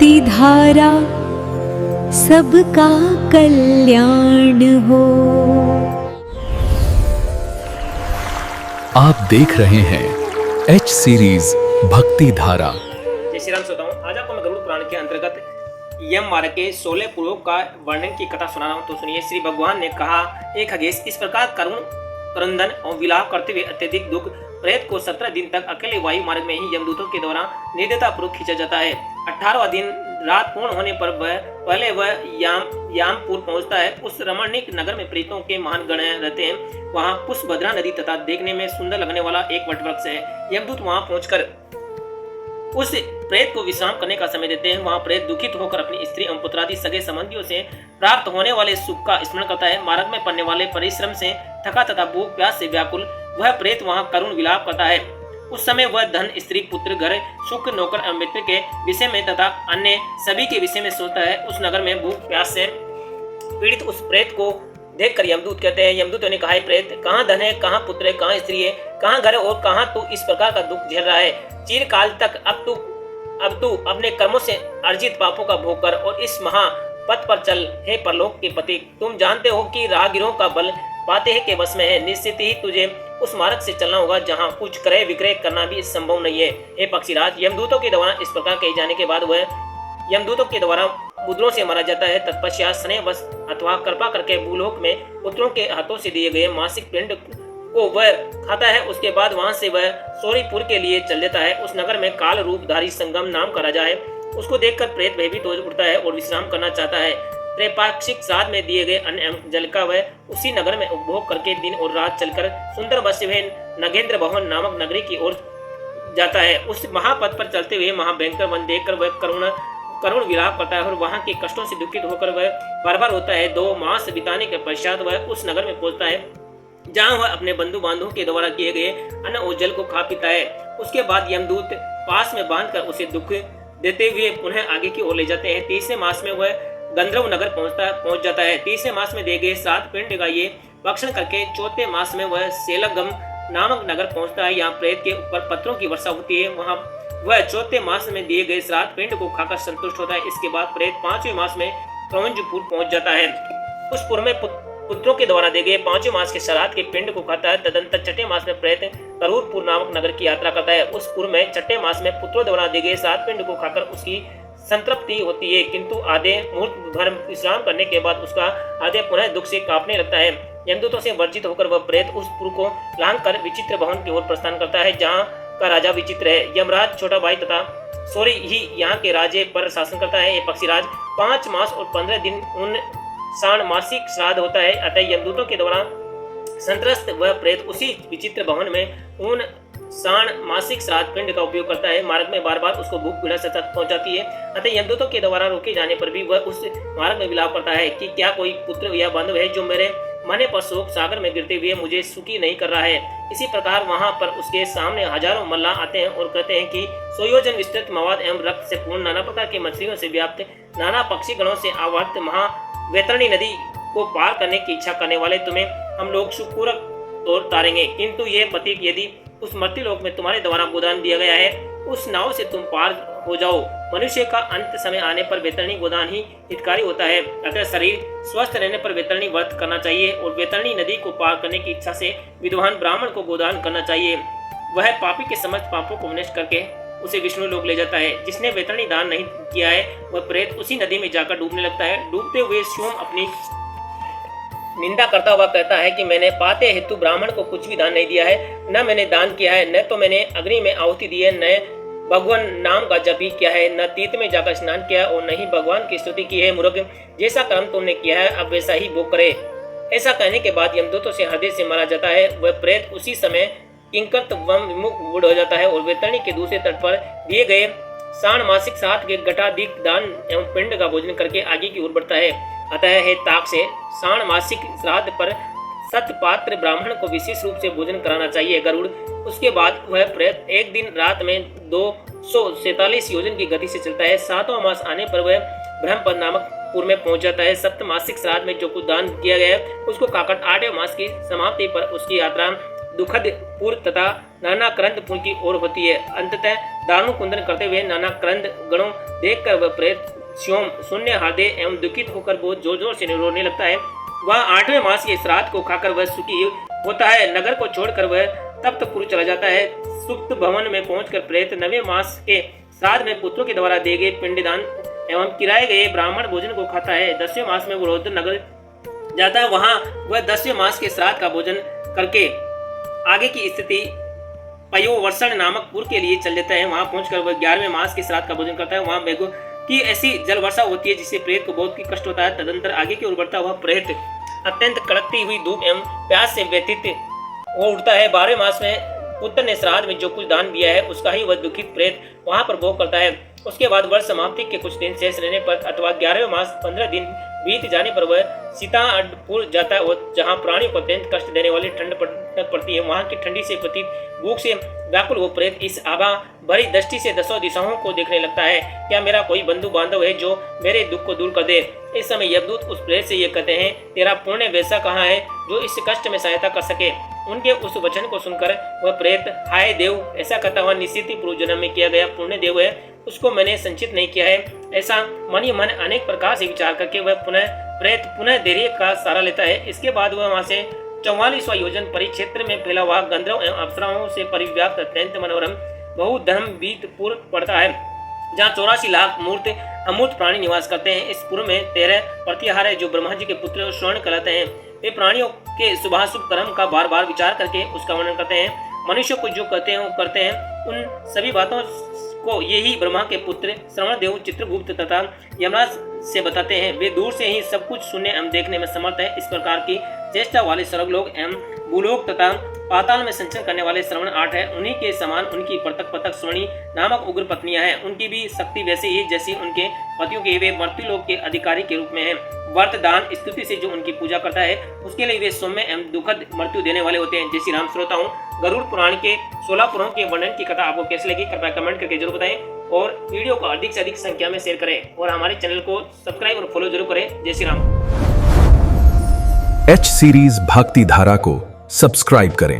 भक्ति धारा सबका कल्याण हो। आप देख रहे हैं एच सीरीज भक्ति धारा। जय श्री राम श्रोताओं, आज आपको मैं गरुड़ पुराण के अंतर्गत यम मार्ग के 16 पुरों का वर्णन की कथा सुना रहा हूँ। तो सुनिए। श्री भगवान ने कहा, एक खगेश, इस प्रकार करुण क्रंदन और विलाप करते हुए अत्यधिक दुख प्रेत को 17 दिन तक अकेले वायु मार्ग में ही यमदूतों के द्वारा निर्दयता पूर्वक खींचा जाता है। 18वां दिन रात पूर्ण होने पर वह यामपुर पहुंचता है। उस रमणीक नगर में प्रेतों के महान गण रहते हैं। वहां पुष्पभद्रा नदी तथा देखने में सुंदर लगने वाला एक वटवृक्ष है। यमदूत वहां पहुंचकर उस प्रेत को विश्राम करने का समय देते हैं। वहां प्रेत दुखित होकर अपनी स्त्री एवं पुत्रादि सगे संबंधियों से प्राप्त होने वाले सुख का स्मरण करता है। मार्ग में पड़ने वाले परिश्रम से थका तथा भूख प्यास से व्याकुल वह प्रेत वहां करुण विलाप करता है। उस समय वह धन, स्त्री, पुत्र, घर, सुख, नौकर एवं मित्र के विषय में तथा अन्य सभी के विषय में सोचता है। उस नगर में भूख प्यास से पीड़ित उस प्रेत को देखकर यमदूत कहते हैं, यमदूतों ने कहा, है प्रेत, कहाँ धन है, कहाँ पुत्र है, कहाँ स्त्री है, कहाँ घर है और कहाँ तू इस प्रकार का दुख झेल रहा है। चिरकाल तक अब तू अपने कर्मों से अर्जित पापों का भोग कर और इस महापथ पर चल। हे परलोक के पति, तुम जानते हो कि राहगीरों का बल पाते ही के वश में है। निश्चित ही तुझे उस मार्ग से चलना होगा जहाँ कुछ क्रय विक्रय करना भी संभव नहीं है। हे पक्षीराज, यमदूतों के द्वारा इस प्रकार कहे जाने के बाद वह यमदूतों के द्वारा मुद्रों से मारा जाता है। तत्पश्चात स्नेहवश अथवा कृपा करके भूलोक में पुत्रों के हाथों से दिए गए मासिक पिंड को वह खाता है। उसके बाद वहां से वह सोरीपुर के लिए चल देता है। उस नगर में काल रूपधारी संगम नाम का राजा है। उसको देखकर प्रेत भयभीत हो उठता है और विश्राम करना चाहता है। त्रैपाक्षिक श्राद्ध में दिए गए अन्न एवं जल का वह उसी नगर में उपभोग करके दिन और रात चलकर सुंदर वस्यहीन नगेंद्र भवन नामक नगरी की ओर जाता है। उस महापथ पर चलते हुए महाभयंकर वन देखकर वह करुण विलाप करता है और वहां के कष्टों से दुखित होकर वह बार होता है। 2 मास बिताने के पश्चात वह उस नगर में पहुंचता है जहां वह अपने बंधु बांधवों के द्वारा किए गए अन्न और जल को खा पीता है। उसके बाद यमदूत पास में बांधकर उसे दुख देते हुए पुनः आगे की ओर ले जाते हैं। 30वें मास में वह गंधर्व नगर पहुंच जाता है। 30वें मास में दिए गए 7 पिंड का ये भक्षण करके 4थे मास में वह सेलगम नामक नगर पहुंचता है। यहाँ प्रेत के ऊपर पत्थरों की वर्षा होती है। वहां वह 4थे मास में दिए गए 7 पिंड को खाकर संतुष्ट होता है। इसके बाद प्रेत 5वें मास में क्रौंजपुर पहुंच जाता है। उस पुर में पुत्रों के द्वारा दिए गए 5वें मास के श्राद्ध के पिंड को खाता है। तदंतर 6ठे मास में प्रेत करूरपुर नामक नगर की यात्रा करता है। उस पुर में 6ठे मास में पुत्रों द्वारा दिए गए 7 पिंड को खाकर उसकी संतृप्ति होती है, किंतु आधे मुहूर्त भर विश्राम करने के बाद उसका आधे पुनः दुख से कांपने लगता है। यमदूतों से वर्जित होकर वह प्रेत उस पुर को लांघ कर विचित्र भवन की ओर प्रस्थान करता है जहाँ का राजा विचित्र है। यमराज छोटा भाई तथा सोरी ही यहाँ के राज्य पर शासन करता है। ये पक्षीराज 5 मास और 15 दिन उन साण मासिक श्राद्ध होता है। अतः यमदूतों के द्वारा संत्रस्त वह प्रेत उसी विचित्र भवन में उन साण मासिक श्राद्ध पिंड का उपयोग करता है। मार्ग में बार उसको भूख पीड़ा सतत पहुंचाती है। अतः यमदूतों के द्वारा रोके जाने पर भी वह उस मार्ग में विलाप करता है कि क्या कोई पुत्र या बांधव है जो मेरे मरने पर शोक सागर में गिरते हुए मुझे सुखी नहीं कर रहा है। इसी प्रकार वहां पर उसके सामने हजारों मल्लाह आते हैं और कहते हैं कि सोयोजन विस्तृत मवाद एवं रक्त से पूर्ण नाना प्रकार की मछलियों से व्याप्त नाना पक्षी गणों से आवर्त महावैतरणी नदी को पार करने की इच्छा करने वाले तुम्हें हम लोग सुखपूर्वक तोड़ तारेंगे, किंतु ये पथिक यदि उस मर्त्यलोक में तुम्हारे द्वारा गोदान दिया गया है उस नाव से तुम पार हो जाओ। मनुष्य का अंत समय आने पर वैतरणी गोदान ही हितकारी होता है। अतः शरीर स्वस्थ रहने पर वैतरणी व्रत करना चाहिए और वैतरणी नदी को पार करने की इच्छा से विद्वान ब्राह्मण को गोदान करना चाहिए। वह पापी के समस्त पापों को नष्ट करके उसे विष्णु लोक ले जाता है। जिसने वैतरणी दान नहीं किया है वह प्रेत उसी नदी में जाकर डूबने लगता है। डूबते हुए सोम अपनी निंदा करता हुआ कहता है कि मैंने पाते हेतु ब्राह्मण को कुछ भी दान नहीं दिया है, न मैंने दान किया है, न तो मैंने अग्नि में आहुति दी है, न भगवान नाम का जप ही किया है, न तीर्थ में जाकर स्नान किया और न ही भगवान की स्तुति की है। मूर्ख, जैसा कर्म तुमने किया है अब वैसा ही भोग करे। ऐसा कहने के बाद यमदूतों से हृदय से मारा जाता है। वह प्रेत उसी समय किंकर्तव्यम विमुख मूढ़ हो जाता है और वैतरणी के दूसरे तट पर दिए गए साण मासिक श्राद्ध के घटाधिक दान एवं पिंड का भोजन करके आगे की ओर बढ़ता है। अतः हे ताक से साण मासिक श्राद्ध पर सतपात्र ब्राह्मण को विशेष रूप से भोजन कराना चाहिए। गरुड़ उसके बाद वह प्रेत एक दिन रात में 247 योजन की गति से चलता है। 7वां मास आने पर वह ब्रह्मपद नामक पुर में पहुंच जाता है। सप्तमासिक श्राद्ध में जो कुछ दान किया गया है उसको काकट 8वें मास की समाप्ति पर उसकी यात्रा दुखद पुर तथा नाना करंदपुर की ओर होती है। अंततः दानु कुंदन करते हुए नाना करंद गणों देखकर वह प्रेत श्योम शून्य हृदय एवं दुखित होकर बहुत जोर जोर से रोने लगता है। वह 8वें मास के श्राद्ध को खाकर वह सुखी होता है। नगर को छोड़कर वह तप्तपुर चला जाता है। सुप्त भवन में पहुंचकर प्रेत 9वें मास के श्राद्ध में पुत्रों के द्वारा दिए गए पिंडदान एवं किराए गए ब्राह्मण भोजन को खाता है। 10वें मास में वो रुद्र नगर जाता है। वहां वह 10वें मास के श्राद्ध का भोजन करके आगे की स्थिति पयोवर्षण नामक पुर के लिए चल देता है। वहां पहुंचकर वह 11वें मास के श्राद्ध का भोजन करता है। वहां मेघों की ऐसी जल वर्षा होती है जिससे प्रेत को बहुत ही कष्ट होता है। तदंतर आगे की ओर बढ़ता हुआ प्रेत अत्यंत कड़कती हुई धूप एवं प्यास से व्यतीत हो उठता है। 12वें मास में पुत्र ने श्राद्ध में जो कुछ दान दिया है उसका ही वह दुखित प्रेत वहां पर भोग करता है। उसके बाद वर्ष समाप्ति के कुछ दिन शेष रहने पर अथवा 11वें मास 15 दिन बीत जाने पर वह सीतापुर जाता है, जहाँ प्राणियों को अत्यंत कष्ट देने वाली ठंड पड़ती है। वहाँ की ठंडी से प्रतीत भूख से व्याकुल वो प्रेत इस आभा भरी दृष्टि से दसों दिशाओं को देखने लगता है। क्या मेरा कोई बंधु बांधव है जो मेरे दुख को दूर कर दे? इस समय यमदूत उस प्रेत से ये कहते हैं, तेरा पुण्य वैसा कहाँ है जो इस कष्ट में सहायता कर सके? उनके उस वचन को सुनकर वह प्रेत, हाय देव, ऐसा कहता हुआ निश्चित ही पूर्व जन्म में किया गया पुण्य देव है, उसको मैंने संचित नहीं किया है। ऐसा मन ही मन अनेक प्रकार से विचार करके वह प्रेत पुनः धैर्य का सहारा लेता है। इसके बाद वह वहां से 44वां योजन परिक्षेत्र में फैला हुआ गंधर्व एवं अप्सराओं से परिव्याप्त अत्यंत मनोरम बहुधर्म बीतपुर पड़ता है, जहाँ 84 लाख मूर्त अमूर्त प्राणी निवास करते हैं। इस पुर में 13 प्रतिहार है जो ब्रह्मा जी के पुत्र स्वर्ण कहलाते हैं। वे प्राणियों के शुभाशुभ कर्म का बार बार विचार करके उसका वर्णन करते हैं। मनुष्य को जो कहते हैं वो करते हैं। उन सभी बातों को यही ब्रह्मा के पुत्र श्रवणदेव, चित्रगुप्त तथा यमराज से बताते हैं। वे दूर से ही सब कुछ सुनने एवं देखने में समर्थ है। इस प्रकार की चेष्टा वाले स्वर्गलोक एवं भूलोक तथा पाताल में संचरण करने वाले श्रवण 8 है। उन्हीं के समान उनकी पृथक पृथक स्वणी नामक उग्र पत्नियां हैं। उनकी भी शक्ति वैसी ही जैसी उनके पतियों की। वे मृत्युलोक के अधिकारी के रूप में हैं। व्रत दान स्तुति से जो उनकी पूजा करता है उसके लिए वे सौम्य एवं दुखद मृत्यु देने वाले होते हैं। जय श्री राम। श्रोताओं, गरुड़ पुराण के 16 पुरों के वर्णन की कथा आपको कैसी लगी कृपया कमेंट करके जरूर बताएं और वीडियो को अधिक से अधिक संख्या में शेयर करें और हमारे चैनल को सब्सक्राइब और फॉलो जरूर करें। जय श्री राम। एच सीरीज भक्ति धारा को सब्सक्राइब करें।